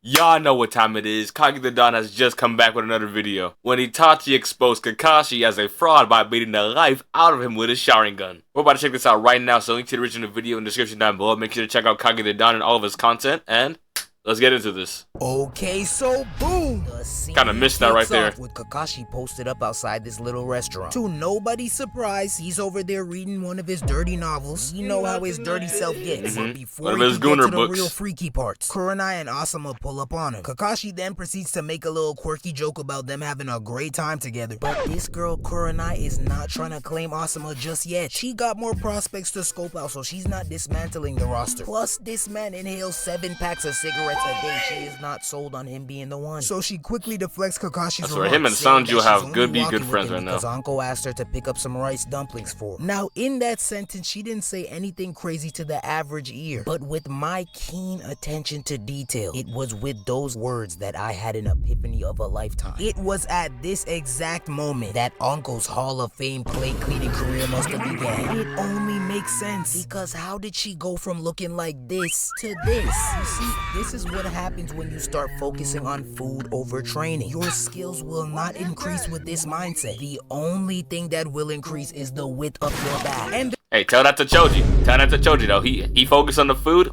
Y'all know what time it is. Kage The Don has just come back with another video. When Itachi exposed Kakashi as a fraud by beating the life out of him with his Sharingan. We're about to check this out right now, so link to the original video in the description down below. Make sure to check out Kage The Don and all of his content, and let's get into this. Okay, so boom! Kinda missed that right there. With Kakashi posted up outside this little restaurant. To nobody's surprise, he's over there reading one of his dirty novels. You know how his dirty self gets. But before One of his he gets to the books. real freaky parts, Kurenai and Asuma pull up on him. Kakashi then proceeds to make a little quirky joke about them having a great time together. But this girl Kurenai is not trying to claim Asuma just yet. She got more prospects to scope out, so she's not dismantling the roster. Plus, this man inhales 7 packs of cigarettes a day. She is not sold on him being the one. So she quickly deflects Kakashi's remarks. Him and Sanju have good friends right now. Because Anko asked her to pick up some rice dumplings for her. Now, in that sentence, she didn't say anything crazy to the average ear. But with my keen attention to detail, it was with those words that I had an epiphany of a lifetime. It was at this exact moment that Anko's Hall of Fame plate cleaning career must have began. It only makes sense. Because how did she go from looking like this to this? You see, this is what happens when you start focusing on food over training. Your skills will not increase with this mindset. The only thing that will increase is the width of your back. And hey, tell that to Choji. Tell that to Choji though. He focused on the food.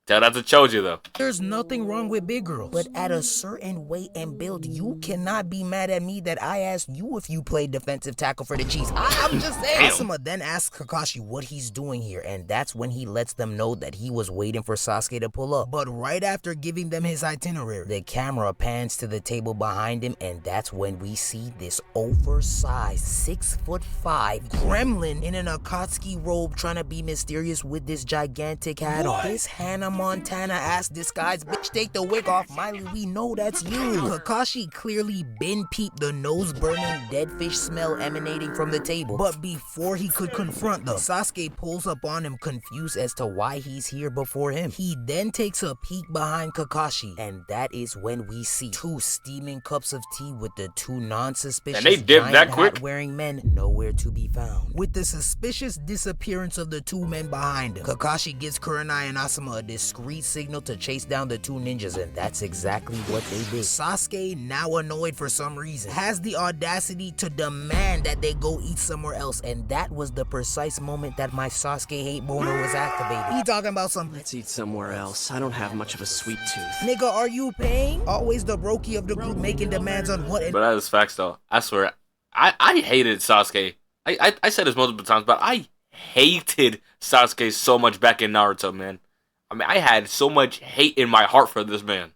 Tell that to Choji though. There's nothing wrong with big girls, but at a certain weight and build, you cannot be mad at me that I asked you if you played defensive tackle for the Chiefs. I'm just saying. Asuma then asks Kakashi what he's doing here, and that's when he lets them know that he was waiting for Sasuke to pull up. But right after giving them his itinerary, the camera pans to the table behind him, and that's when we see this oversized 6'5" gremlin in an Akatsuki robe trying to be mysterious with this gigantic hat on. This Hannah Montana ass disguise, bitch, take the wig off, Miley, we know that's you. Kakashi clearly been peeped the nose-burning dead fish smell emanating from the table. But before he could confront them, Sasuke pulls up on him, confused as to why he's here before him. He then takes a peek behind Kakashi, and that is when we see 2 steaming cups of tea with the 2 non-suspicious and they did that quick hat-wearing men nowhere to be found. With the suspicious disappearance of the 2 men behind him, Kakashi gives Kurenai and Asuma a discreet signal to chase down the 2 ninjas, and that's exactly what they did. Sasuke, now annoyed for some reason, has the audacity to demand that they go eat somewhere else, and that was the precise moment that my Sasuke hate boner was activated. He talking about some, let's eat somewhere else. I don't have much of a sweet tooth. Nigga, are you paying? Always the brokey of the group making demands on what. But that is facts though. I swear, I hated Sasuke. I said this multiple times, but I hated Sasuke so much back in Naruto, man. I mean, I had so much hate in my heart for this man.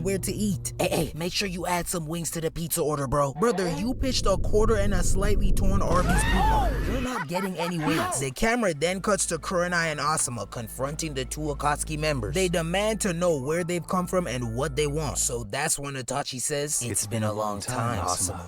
Where to eat? Hey, make sure you add some wings to the pizza order, bro. Brother, you pitched a quarter and a slightly torn Arby's coupon. You're not getting any wings. The camera then cuts to Kurenai and Asuma confronting the 2 Akatsuki members. They demand to know where they've come from and what they want. So that's when Itachi says, "It's been a long time, Asuma."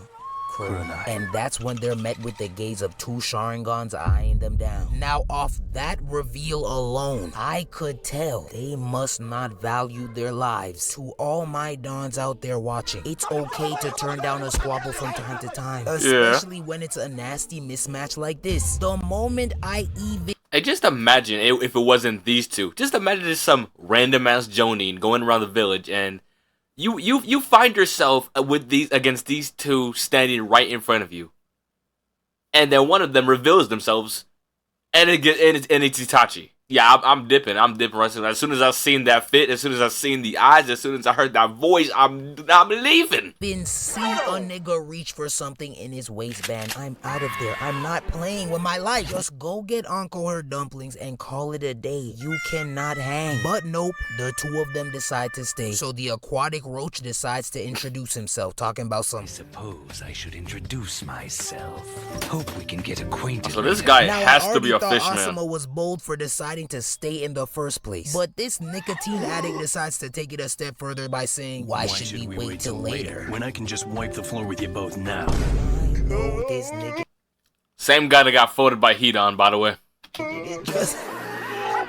And that's when they're met with the gaze of 2 Sharingans eyeing them down. Now, off that reveal alone, I could tell they must not value their lives. To all my dons out there watching, it's okay to turn down a squabble from time to time, especially when it's a nasty mismatch like this. The moment I even... Hey, just imagine if it wasn't these 2. Just imagine there's some random ass Jonin going around the village and You find yourself with against these 2 standing right in front of you, and then one of them reveals themselves, and it's Itachi. Yeah, I'm dipping right soon. As soon as I seen that fit, as soon as I seen the eyes, as soon as I heard that voice, I'm leaving. Been see a nigga reach for something in his waistband. I'm out of there. I'm not playing with my life. Just go get Uncle her dumplings and call it a day. You cannot hang. But nope, the 2 of them decide to stay. So the aquatic roach decides to introduce himself, talking about some. I suppose I should introduce myself. Hope we can get acquainted. So this guy now, has to be a fish man. Asuma was bold for deciding to stay in the first place. But this nicotine addict decides to take it a step further by saying, why should we wait till later? When I can just wipe the floor with you both now. I know this nigga. Same guy that got folded by Hedon, by the way.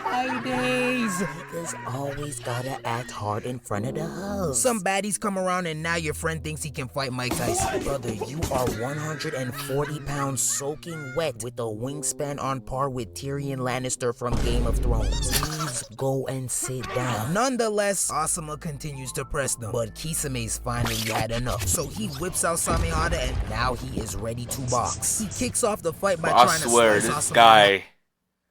My days. These niggas always gotta act hard in front of the hoes. Some baddies come around and now your friend thinks he can fight Mike Tyson. Brother, you are 140 pounds soaking wet with a wingspan on par with Tyrion Lannister from Game of Thrones. Please go and sit down. Nonetheless, Asuma continues to press them, but Kisame's finally had enough. So he whips out Samehada and now he is ready to box. He kicks off the fight by trying to slice this Asuma. guy,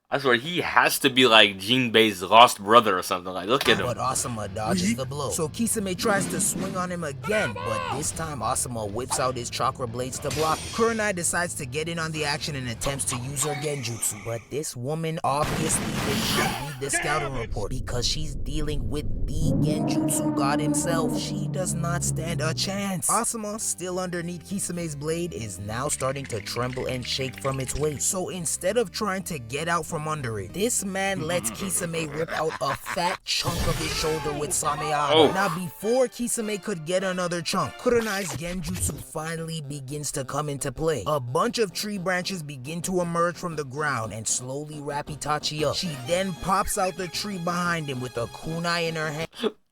I swear he has to be like Jinbei's lost brother or something. Like, look at him. But Asuma dodges the blow. So Kisame tries to swing on him again, but this time Asuma whips out his chakra blades to block. Kurenai decides to get in on the action and attempts to use her genjutsu. But this woman obviously did not read the scouting report because she's dealing with the genjutsu god himself. She does not stand a chance. Asuma, still underneath Kisame's blade, is now starting to tremble and shake from its weight. So instead of trying to get out from under it, this man lets Kisame rip out a fat chunk of his shoulder with Samehada. Now before Kisame could get another chunk, Kurenai's genjutsu finally begins to come into play. A bunch of tree branches begin to emerge from the ground and slowly wrap Itachi up. She then pops out the tree behind him with a kunai in her hand.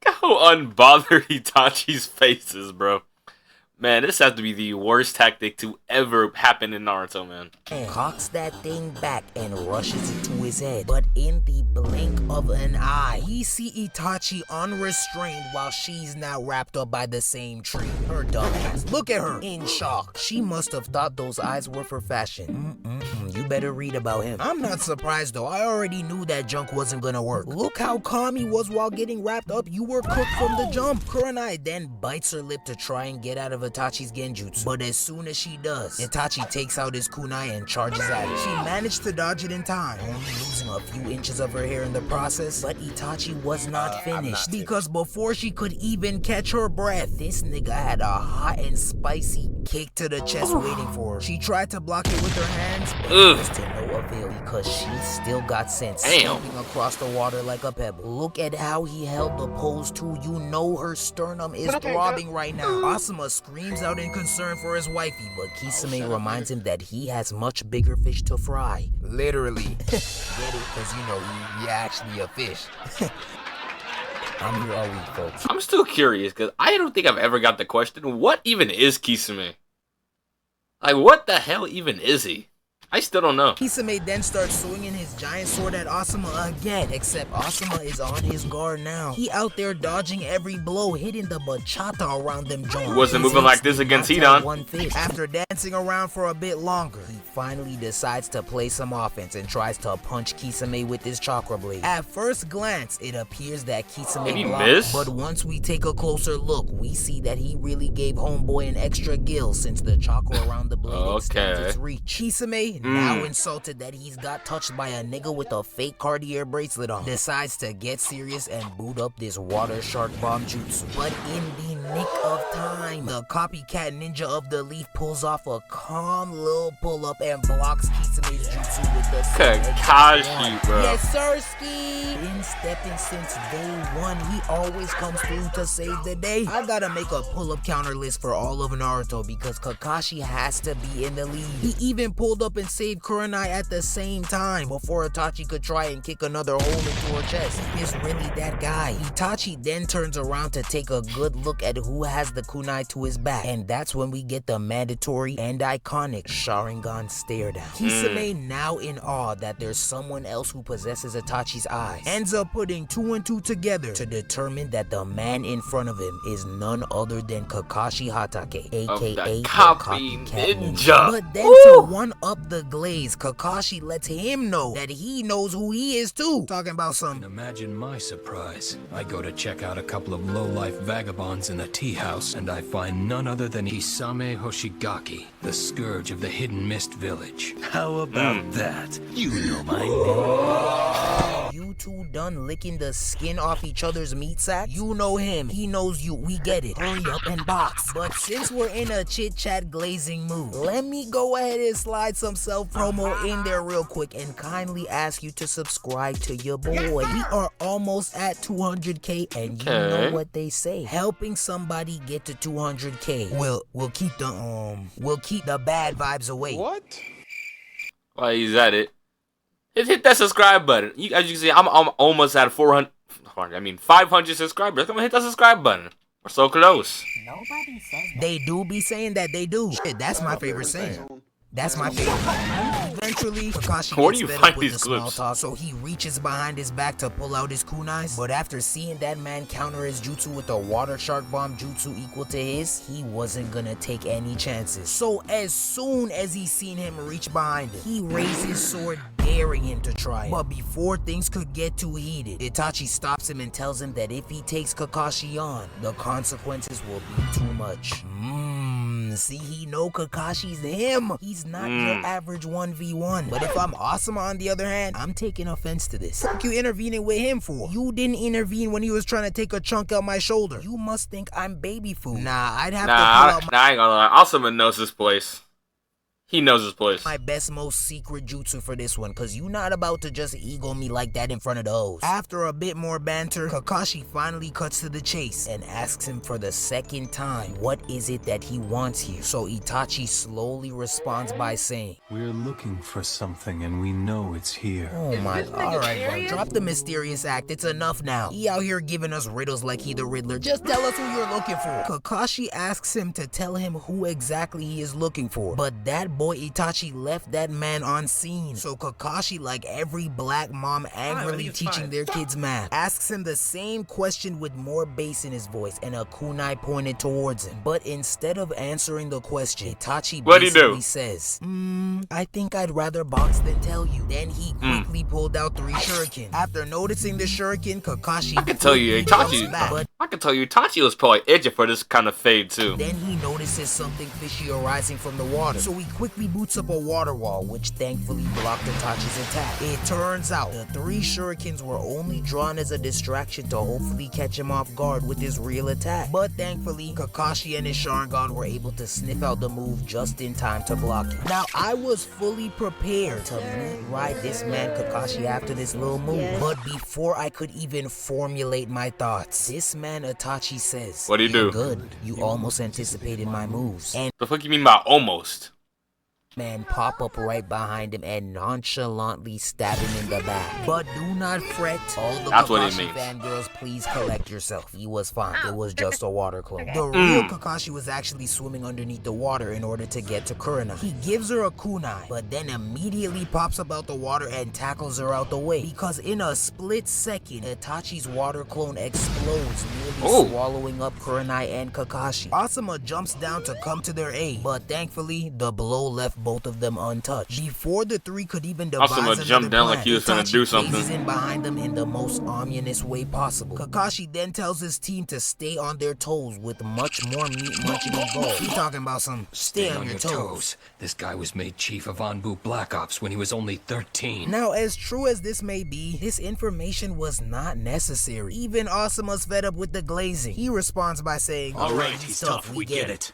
How unbothered Itachi's face is, bro. Man, this has to be the worst tactic to ever happen in Naruto, man. And cocks that thing back and rushes it to his head. But in the blink of an eye, we see Itachi unrestrained while she's now wrapped up by the same tree. Her dumbass. Look at her, in shock. She must have thought those eyes were for fashion. You better read about him. I'm not surprised though. I already knew that junk wasn't gonna work. Look how calm he was while getting wrapped up. You were cooked from the jump. Kurenai then bites her lip to try and get out of Itachi's genjutsu. But as soon as she does, Itachi takes out his kunai and charges at her. She managed to dodge it in time, only losing a few inches of her hair in the process. But Itachi was not finished because before she could even catch her breath, this nigga had a hot and spicy kick to the chest waiting for her. She tried to block it with her hands, but it was to no avail because she still got sent skipping across the water like a pebble. Look at how he held the pose too. You know her sternum is throbbing right now. Asuma screams out in concern for his wifey, but Kisame reminds him that he has much bigger fish to fry. Literally. Get it? Because you know, you're actually a fish. I'm here all week, folks. I'm still curious because I don't think I've ever got the question, what even is Kisame? Like, what the hell even is he? I still don't know. Kisame then starts swinging his giant sword at Asuma again, except Asuma is on his guard now. He out there dodging every blow, hitting the bachata around them joints. He wasn't moving like this against Hidan. After dancing around for a bit longer, he finally decides to play some offense and tries to punch Kisame with his chakra blade. At first glance, it appears that Kisame blocked, but once we take a closer look, we see that he really gave homeboy an extra gill since the chakra around the blade extends its reach. Kisame, now insulted that he's got touched by a nigga with a fake Cartier bracelet on, decides to get serious and boot up this water shark bomb jutsu. But in the nick of time, the copycat ninja of the leaf pulls off a calm little pull-up and blocks Kisame's jutsu with the Kakashi, bro. Yes, sir, ski. Been stepping since day one. He always comes through to save the day. I gotta make a pull-up counter list for all of Naruto because Kakashi has to be in the lead. He even pulled up and saved Kurenai at the same time before Itachi could try and kick another hole into her chest. He is really that guy. Itachi then turns around to take a good look at who has the kunai to his back, and that's when we get the mandatory and iconic Sharingan stare down. Kisame, now in awe that there's someone else who possesses Itachi's eyes, ends up putting 2 and 2 together to determine that the man in front of him is none other than Kakashi Hatake, aka the copycat ninja. But then to one up the glaze, Kakashi lets him know that he knows who he is too. Talking about some. Imagine my surprise. I go to check out a couple of low-life vagabonds in the tea house, and I find none other than Hisame Hoshigaki, the scourge of the Hidden Mist Village. How about that? You know my name. You two done licking the skin off each other's meat sack? You know him, he knows you, we get it. Hurry up and box. But since we're in a chit-chat glazing mood, let me go ahead and slide some self-promo in there real quick and kindly ask you to subscribe to your boy. We are almost at 200k, and you know what they say. Helping somebody get to 200k will keep the bad vibes away. While he's at it, Hit that subscribe button. As you can see, I'm almost at 400. I mean 500 subscribers. Come on, hit that subscribe button. We're so close. Nobody says that. They do be saying that. They do. Shit, that's my favorite saying. That's my favorite. Eventually, Kakashi Where do you gets fed find up with these the small clips? talk, so he reaches behind his back to pull out his kunais. But after seeing that man counter his jutsu with a water shark bomb jutsu equal to his, he wasn't gonna take any chances. So as soon as he seen him reach behind him, he raised his sword, daring him to try it. But before things could get too heated, Itachi stops him and tells him that if he takes Kakashi on, the consequences will be too much. See, he know Kakashi's him. He's not your average 1v1. But if I'm Asuma on the other hand, I'm taking offense to this. Fuck you intervening with him for? You didn't intervene when he was trying to take a chunk out my shoulder. You must think I'm baby food. Nah, I'd have to pull out I ain't gonna lie. Asuma knows his place. He knows his place. my best, most secret jutsu for this one, cause you not about to just ego me like that in front of those. After a bit more banter, Kakashi finally cuts to the chase and asks him for the second time, what is it that he wants here? So Itachi slowly responds by saying, We're looking for something and we know it's here. oh my god, alright bro, drop the mysterious act, it's enough now. He out here giving us riddles like he the Riddler, just tell us who you're looking for. Kakashi asks him to tell him who exactly he is looking for, but that boy Itachi left that man on scene. So Kakashi, like every black mom angrily teaching their kids math, asks him the same question with more bass in his voice and a kunai pointed towards him. But instead of answering the question, Itachi basically says, I think I'd rather box than tell you. Then he quickly pulled out 3 shurikens. After noticing the shuriken, Kakashi I can tell you Itachi was probably itching for this kind of fade too. Then he notices something fishy arising from the water, so he quickly boots up a water wall, which thankfully blocked Itachi's attack. It turns out the 3 shurikens were only drawn as a distraction to hopefully catch him off guard with his real attack. But thankfully, Kakashi and his Sharingan were able to sniff out the move just in time to block it. Now, I was fully prepared to meat ride this man Kakashi after this little move, but before I could even formulate my thoughts, this man Itachi says, What'd he do? Good, you almost anticipated my moves. And The fuck you mean by almost? man pop up right behind him and nonchalantly stab him in the back. But do not fret, all the That's what he Kakashi means. fangirls, please collect yourself. He was fine, it was just a water clone. The real Kakashi was actually swimming underneath the water in order to get to Kurenai. He gives her a kunai, but then immediately pops up out the water and tackles her out the way, because in a split second, Itachi's water clone explodes, nearly swallowing up Kurenai and Kakashi. Asuma jumps down to come to their aid, but thankfully, the blow left both of them untouched. Before the 3 could even devise Asuma jumped down like he was trying to do something. Itachi in behind them in the most ominous way possible. Kakashi then tells his team to stay on their toes with much more meat munching involved. He talking about some stay on your toes. This guy was made chief of Anbu Black Ops when he was only 13. Now, as true as this may be, this information was not necessary. Even Asuma's fed up with the glazing. He responds by saying, Alright, he's tough, we get it.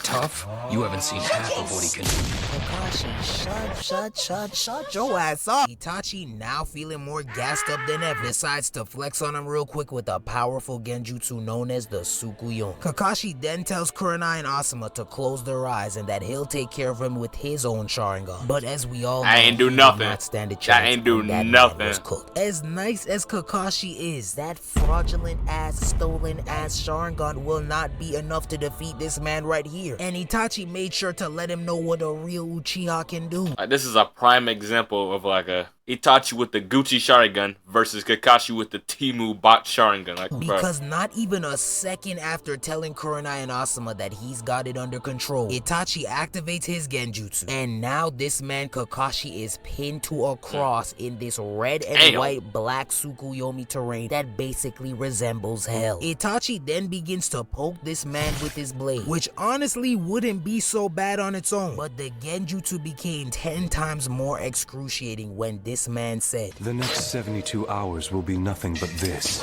Tough? You haven't seen half of what he can do. Kakashi, shut your ass up. Itachi, now feeling more gassed up than ever, decides to flex on him real quick with a powerful genjutsu known as the Tsukuyomi. Kakashi then tells Kurenai and Asuma to close their eyes and that he'll take care of him with his own Sharingan. But as we all know, I ain't do he did nothing. not stand a chance. That ain't do when that man nothing. was cooked. As nice as Kakashi is, that fraudulent ass, stolen ass Sharingan will not be enough to defeat this man right here. And Itachi made sure to let him know what a real Uchiha can do. This is a prime example of like a Itachi with the Gucci Sharingan versus Kakashi with the Timu bot Sharingan. Like, because not even a second after telling Kurenai and Asuma that he's got it under control, Itachi activates his genjutsu. And now this man Kakashi is pinned to a cross in this red and white black Tsukuyomi terrain that basically resembles hell. Itachi then begins to poke this man with his blade, which honestly wouldn't be so bad on its own, but the genjutsu became 10 times more excruciating when this man said, The next 72 hours will be nothing but this.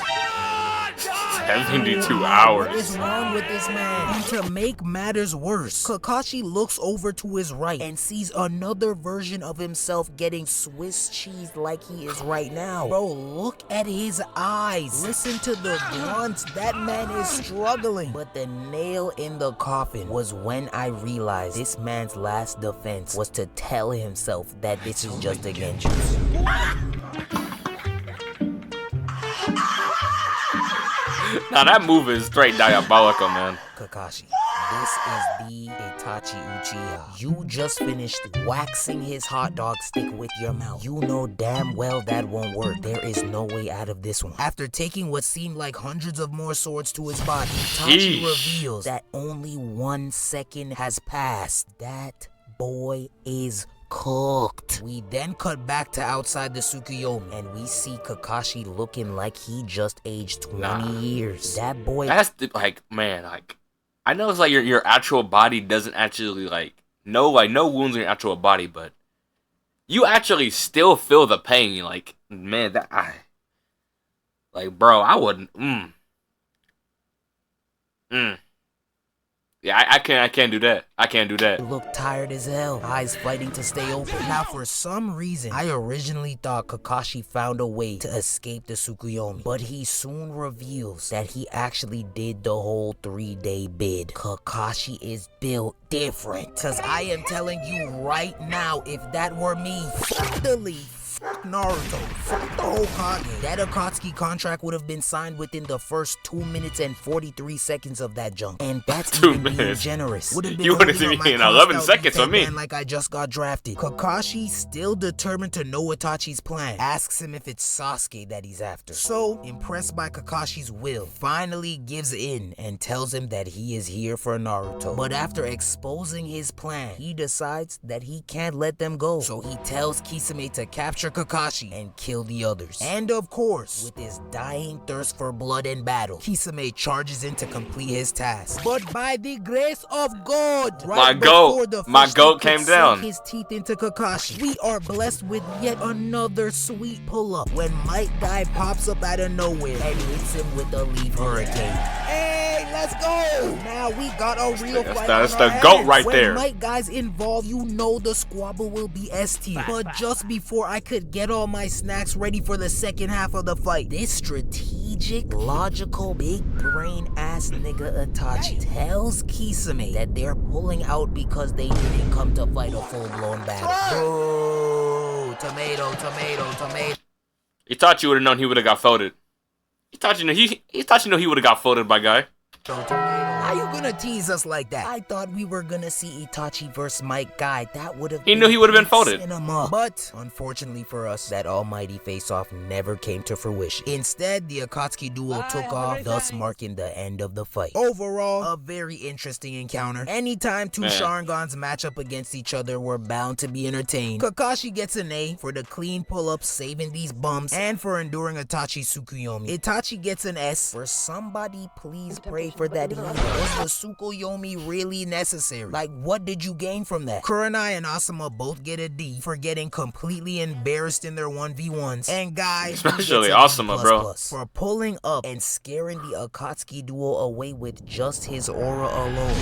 72 What hours. is wrong with this man? And to make matters worse, Kakashi looks over to his right and sees another version of himself getting Swiss cheese like he is right now. Bro, look at his eyes. Listen to the grunts. That man is struggling. But the nail in the coffin was when I realized this man's last defense was to tell himself that this is just a genjutsu. Now that move is straight diabolical, man. Kakashi, this is the Itachi Uchiha. You just finished waxing his hot dog stick with your mouth. You know damn well that won't work. There is no way out of this one. After taking what seemed like hundreds of more swords to his body, Itachi reveals that only 1 second has passed. That boy is cooked. We then cut back to outside the Tsukuyomi and we see Kakashi looking like he just aged 20 years. That boy, That's like, man, like, I know it's like your actual body doesn't actually no wounds in your actual body, but you actually still feel the pain. Like, man, bro, I wouldn't. Yeah, I can't do that. I can't do that. look tired as hell, eyes fighting to stay open. Now, for some reason, I originally thought Kakashi found a way to escape the Tsukuyomi, but he soon reveals that he actually did the whole 3-day bid. Kakashi is built different, cause I am telling you right now, if that were me, fuck the leaf. Fuck Naruto, fuck the whole Kage. That Akatsuki contract would have been signed within the first 2 minutes and 43 seconds of that junk. And that's 2 even being minutes. generous. Would have been You wouldn't holding see up me my in 11 crossed out seconds for defense me. Like I just got drafted. Kakashi, still determined to know Itachi's plan, asks him if it's Sasuke that he's after. So, impressed by Kakashi's will, finally gives in and tells him that he is here for Naruto. But after exposing his plan, he decides that he can't let them go. So he tells Kisame to capture Kakashi and kill the others. And of course, with his dying thirst for blood and battle, Kisame charges in to complete his task. But by the grace of God, My goat came down. His teeth into Kakashi, we are blessed with yet another sweet pull-up when Might Guy pops up out of nowhere and hits him with a leaf hurricane. Hey, let's go! Now we got a real fight. That's on the our goat hands. right when there. Might Guy's involved, you know the squabble will be S tier. But just before I could get all my snacks ready for the second half of the fight, this strategic, logical, big brain ass nigga Itachi tells Kisame that they're pulling out because they didn't come to fight a full-blown battle. Boo! Tomato, tomato, tomato. Itachi would have known he would have got folded. Itachi knew he would have got folded by Guy. How you gonna tease us like that? I thought we were gonna see Itachi versus Might Guy. That would have He knew he would have been folded. cinema. But unfortunately for us, that almighty face-off never came to fruition. Instead, the Akatsuki duo took off, thus marking the end of the fight. Overall, a very interesting encounter. Anytime two Sharingans match up against each other, we're bound to be entertained. Kakashi gets an A for the clean pull-ups, saving these bumps, and for enduring Itachi's Tsukuyomi. Itachi gets an S for somebody please pray for that healer. Was the Tsukuyomi really necessary? Like, what did you gain from that? Kurenai and Asuma both get a D for getting completely embarrassed in their 1v1s. And Guy, Especially gets a B++ Asuma, bro. for pulling up and scaring the Akatsuki duo away with just his aura alone.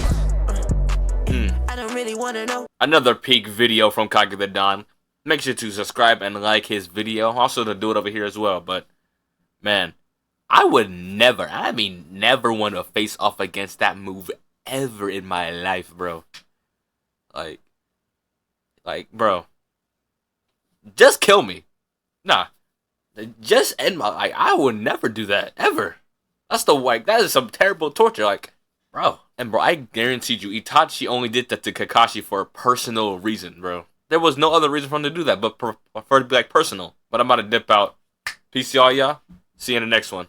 I don't really wanna know. Another peak video from Kage The Don. Make sure to subscribe and like his video. Also to do it over here as well. But, man, I would never want to face off against that move ever in my life, bro. Like, bro. Just kill me. Nah. Just end my, I would never do that, ever. That is some terrible torture, bro. And bro, I guarantee you, Itachi only did that to Kakashi for a personal reason, bro. There was no other reason for him to do that, but for it to be personal. But I'm about to dip out. Peace, y'all. See you in the next one.